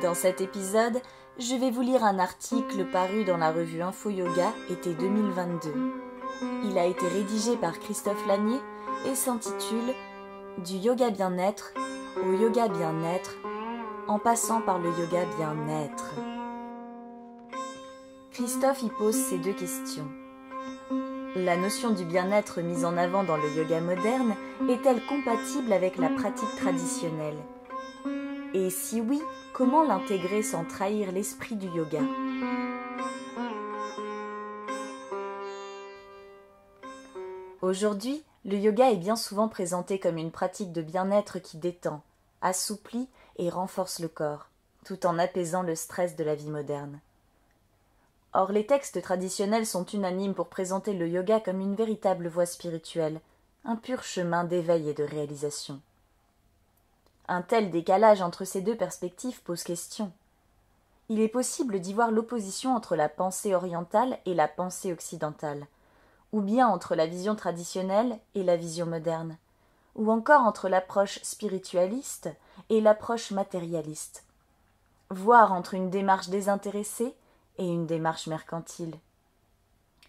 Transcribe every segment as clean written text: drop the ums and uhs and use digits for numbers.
Dans cet épisode, je vais vous lire un article paru dans la revue Info Yoga été 2022. Il a été rédigé par Christophe Lanier et s'intitule « Du yoga bien-être au yoga bien-être, en passant par le yoga bien-être ». Christophe y pose ces deux questions. La notion du bien-être mise en avant dans le yoga moderne est-elle compatible avec la pratique traditionnelle ? Et si oui, comment l'intégrer sans trahir l'esprit du yoga ? Aujourd'hui, le yoga est bien souvent présenté comme une pratique de bien-être qui détend, assouplit et renforce le corps, tout en apaisant le stress de la vie moderne. Or, les textes traditionnels sont unanimes pour présenter le yoga comme une véritable voie spirituelle, un pur chemin d'éveil et de réalisation. Un tel décalage entre ces deux perspectives pose question. Il est possible d'y voir l'opposition entre la pensée orientale et la pensée occidentale, ou bien entre la vision traditionnelle et la vision moderne, ou encore entre l'approche spiritualiste et l'approche matérialiste, voire entre une démarche désintéressée et une démarche mercantile.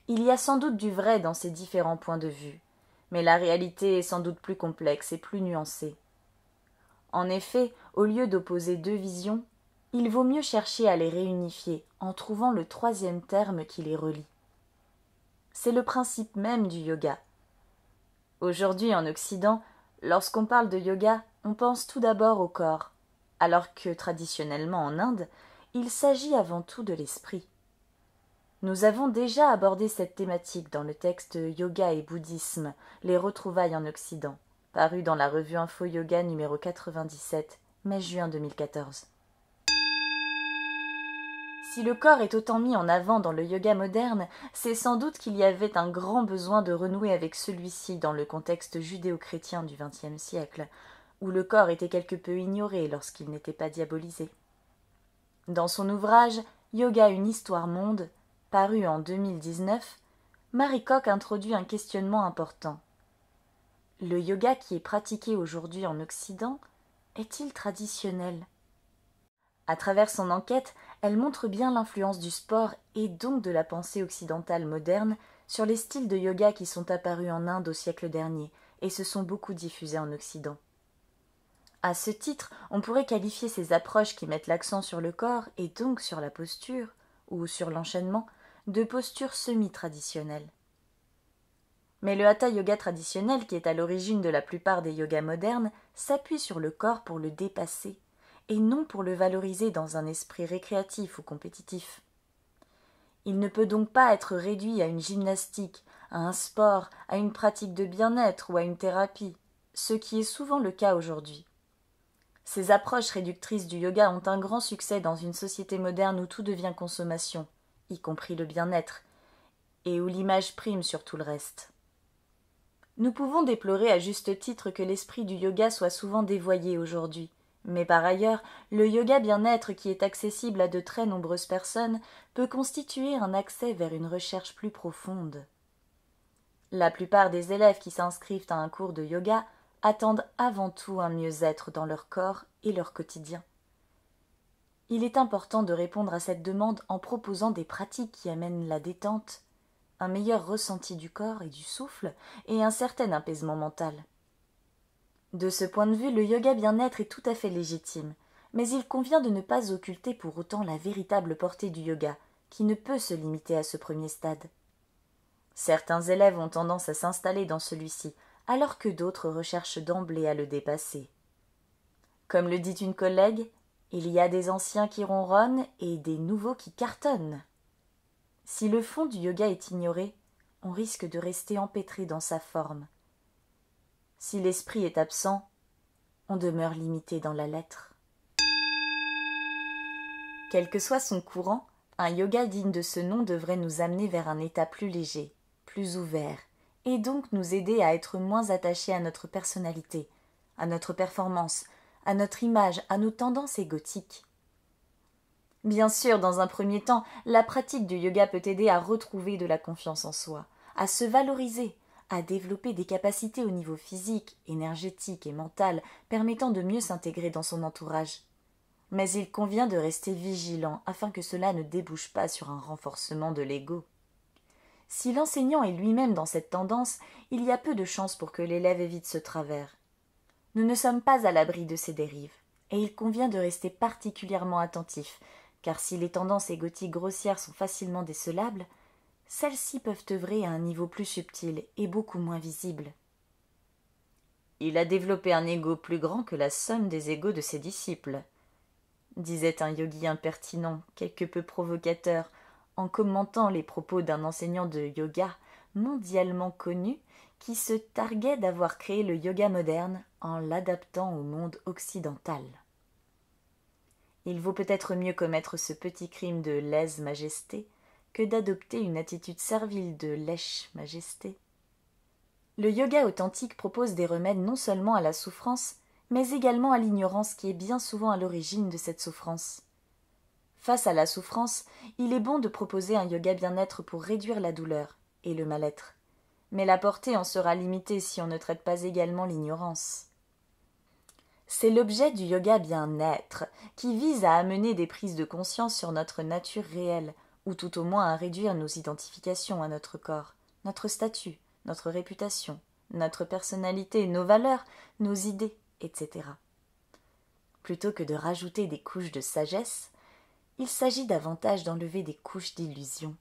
Il y a sans doute du vrai dans ces différents points de vue, mais la réalité est sans doute plus complexe et plus nuancée. En effet, au lieu d'opposer deux visions, il vaut mieux chercher à les réunifier en trouvant le troisième terme qui les relie. C'est le principe même du yoga. Aujourd'hui, en Occident, lorsqu'on parle de yoga, on pense tout d'abord au corps, alors que traditionnellement en Inde, il s'agit avant tout de l'esprit. Nous avons déjà abordé cette thématique dans le texte Yoga et bouddhisme, les retrouvailles en Occident, paru dans la revue Info Yoga numéro 97, mai-juin 2014. Si le corps est autant mis en avant dans le yoga moderne, c'est sans doute qu'il y avait un grand besoin de renouer avec celui-ci dans le contexte judéo-chrétien du XXe siècle, où le corps était quelque peu ignoré lorsqu'il n'était pas diabolisé. Dans son ouvrage « Yoga, une histoire monde », paru en 2019, Marie Koch introduit un questionnement important. Le yoga qui est pratiqué aujourd'hui en Occident est-il traditionnel ? À travers son enquête, elle montre bien l'influence du sport et donc de la pensée occidentale moderne sur les styles de yoga qui sont apparus en Inde au siècle dernier et se sont beaucoup diffusés en Occident. À ce titre, on pourrait qualifier ces approches qui mettent l'accent sur le corps et donc sur la posture, ou sur l'enchaînement, de postures semi-traditionnelles. Mais le hatha yoga traditionnel, qui est à l'origine de la plupart des yogas modernes, s'appuie sur le corps pour le dépasser, et non pour le valoriser dans un esprit récréatif ou compétitif. Il ne peut donc pas être réduit à une gymnastique, à un sport, à une pratique de bien-être ou à une thérapie, ce qui est souvent le cas aujourd'hui. Ces approches réductrices du yoga ont un grand succès dans une société moderne où tout devient consommation, y compris le bien-être, et où l'image prime sur tout le reste. Nous pouvons déplorer à juste titre que l'esprit du yoga soit souvent dévoyé aujourd'hui, mais par ailleurs, le yoga bien-être qui est accessible à de très nombreuses personnes peut constituer un accès vers une recherche plus profonde. La plupart des élèves qui s'inscrivent à un cours de yoga attendent avant tout un mieux-être dans leur corps et leur quotidien. Il est important de répondre à cette demande en proposant des pratiques qui amènent la détente, un meilleur ressenti du corps et du souffle et un certain apaisement mental. De ce point de vue, le yoga bien-être est tout à fait légitime, mais il convient de ne pas occulter pour autant la véritable portée du yoga, qui ne peut se limiter à ce premier stade. Certains élèves ont tendance à s'installer dans celui-ci, alors que d'autres recherchent d'emblée à le dépasser. Comme le dit une collègue, il y a des anciens qui ronronnent et des nouveaux qui cartonnent. Si le fond du yoga est ignoré, on risque de rester empêtré dans sa forme. Si l'esprit est absent, on demeure limité dans la lettre. Quel que soit son courant, un yoga digne de ce nom devrait nous amener vers un état plus léger, plus ouvert, et donc nous aider à être moins attachés à notre personnalité, à notre performance, à notre image, à nos tendances égotiques. Bien sûr, dans un premier temps, la pratique du yoga peut aider à retrouver de la confiance en soi, à se valoriser, à développer des capacités au niveau physique, énergétique et mental permettant de mieux s'intégrer dans son entourage. Mais il convient de rester vigilant afin que cela ne débouche pas sur un renforcement de l'ego. Si l'enseignant est lui-même dans cette tendance, il y a peu de chances pour que l'élève évite ce travers. Nous ne sommes pas à l'abri de ces dérives, et il convient de rester particulièrement attentif, car si les tendances égotiques grossières sont facilement décelables, celles-ci peuvent œuvrer à un niveau plus subtil et beaucoup moins visible. Il a développé un ego plus grand que la somme des égos de ses disciples, disait un yogi impertinent, quelque peu provocateur, en commentant les propos d'un enseignant de yoga mondialement connu qui se targuait d'avoir créé le yoga moderne en l'adaptant au monde occidental. Il vaut peut-être mieux commettre ce petit crime de lèse-majesté que d'adopter une attitude servile de lèche-majesté. Le yoga authentique propose des remèdes non seulement à la souffrance, mais également à l'ignorance qui est bien souvent à l'origine de cette souffrance. Face à la souffrance, il est bon de proposer un yoga bien-être pour réduire la douleur et le mal-être. Mais la portée en sera limitée si on ne traite pas également l'ignorance. C'est l'objet du yoga bien-être qui vise à amener des prises de conscience sur notre nature réelle, ou tout au moins à réduire nos identifications à notre corps, notre statut, notre réputation, notre personnalité, nos valeurs, nos idées, etc. Plutôt que de rajouter des couches de sagesse, il s'agit davantage d'enlever des couches d'illusion.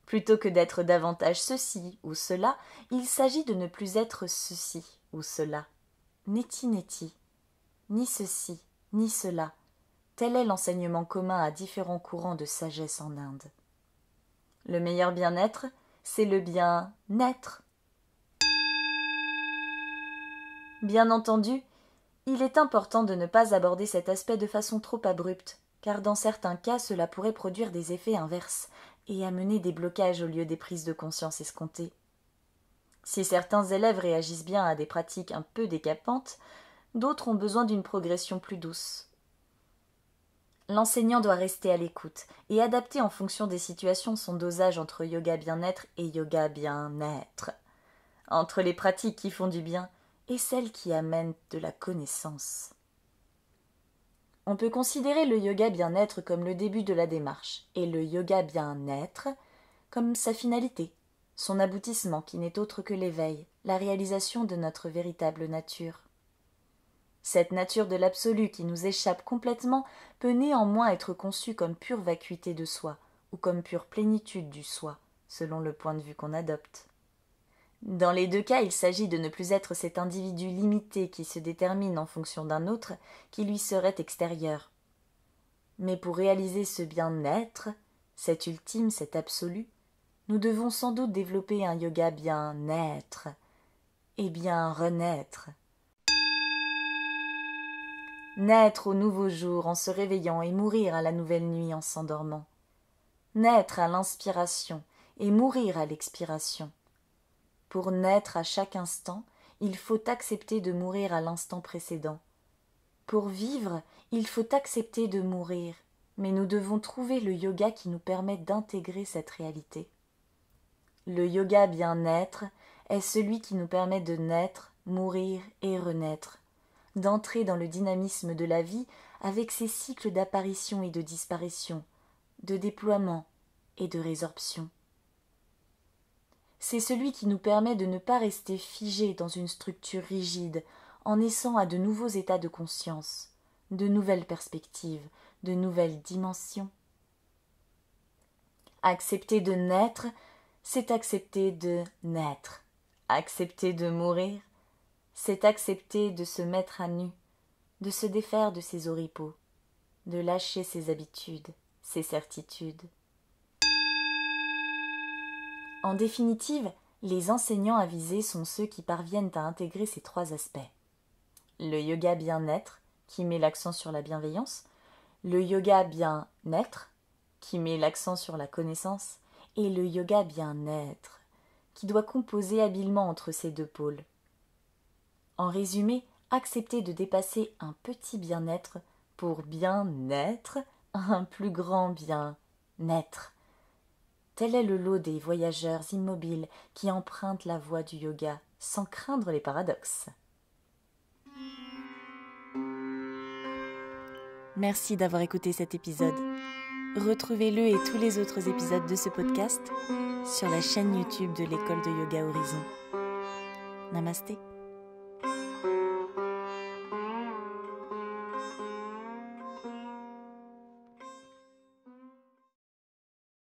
Plutôt que d'être davantage ceci ou cela, il s'agit de ne plus être ceci ou cela. Neti, ni ceci, ni cela. Tel est l'enseignement commun à différents courants de sagesse en Inde. Le meilleur bien-être, c'est le bien-être. Bien entendu, il est important de ne pas aborder cet aspect de façon trop abrupte, car dans certains cas cela pourrait produire des effets inverses et amener des blocages au lieu des prises de conscience escomptées. Si certains élèves réagissent bien à des pratiques un peu décapantes, d'autres ont besoin d'une progression plus douce. L'enseignant doit rester à l'écoute et adapter en fonction des situations son dosage entre yoga bien-être et yoga bien-être, entre les pratiques qui font du bien et celles qui amènent de la connaissance. On peut considérer le yoga bien-être comme le début de la démarche et le yoga bien-être comme sa finalité, son aboutissement qui n'est autre que l'éveil, la réalisation de notre véritable nature. Cette nature de l'absolu qui nous échappe complètement peut néanmoins être conçue comme pure vacuité de soi ou comme pure plénitude du soi, selon le point de vue qu'on adopte. Dans les deux cas, il s'agit de ne plus être cet individu limité qui se détermine en fonction d'un autre qui lui serait extérieur. Mais pour réaliser ce bien-être, cet ultime, cet absolu, nous devons sans doute développer un yoga bien-être et bien renaître. Naître au nouveau jour en se réveillant et mourir à la nouvelle nuit en s'endormant. Naître à l'inspiration et mourir à l'expiration. Pour naître à chaque instant, il faut accepter de mourir à l'instant précédent. Pour vivre, il faut accepter de mourir, mais nous devons trouver le yoga qui nous permet d'intégrer cette réalité. Le yoga bien-être est celui qui nous permet de naître, mourir et renaître, d'entrer dans le dynamisme de la vie avec ses cycles d'apparition et de disparition, de déploiement et de résorption. C'est celui qui nous permet de ne pas rester figé dans une structure rigide, en naissant à de nouveaux états de conscience, de nouvelles perspectives, de nouvelles dimensions. Accepter de naître, c'est accepter de naître. Accepter de mourir, c'est accepter de se mettre à nu, de se défaire de ses oripeaux, de lâcher ses habitudes, ses certitudes. En définitive, les enseignants avisés sont ceux qui parviennent à intégrer ces trois aspects. Le yoga bien-être, qui met l'accent sur la bienveillance, le yoga bien-être, qui met l'accent sur la connaissance, et le yoga bien-être, qui doit composer habilement entre ces deux pôles. En résumé, accepter de dépasser un petit bien-être pour bien-être un plus grand bien-être. Tel est le lot des voyageurs immobiles qui empruntent la voie du yoga sans craindre les paradoxes. Merci d'avoir écouté cet épisode. Retrouvez-le et tous les autres épisodes de ce podcast sur la chaîne YouTube de l'école de yoga Horizon. Namasté.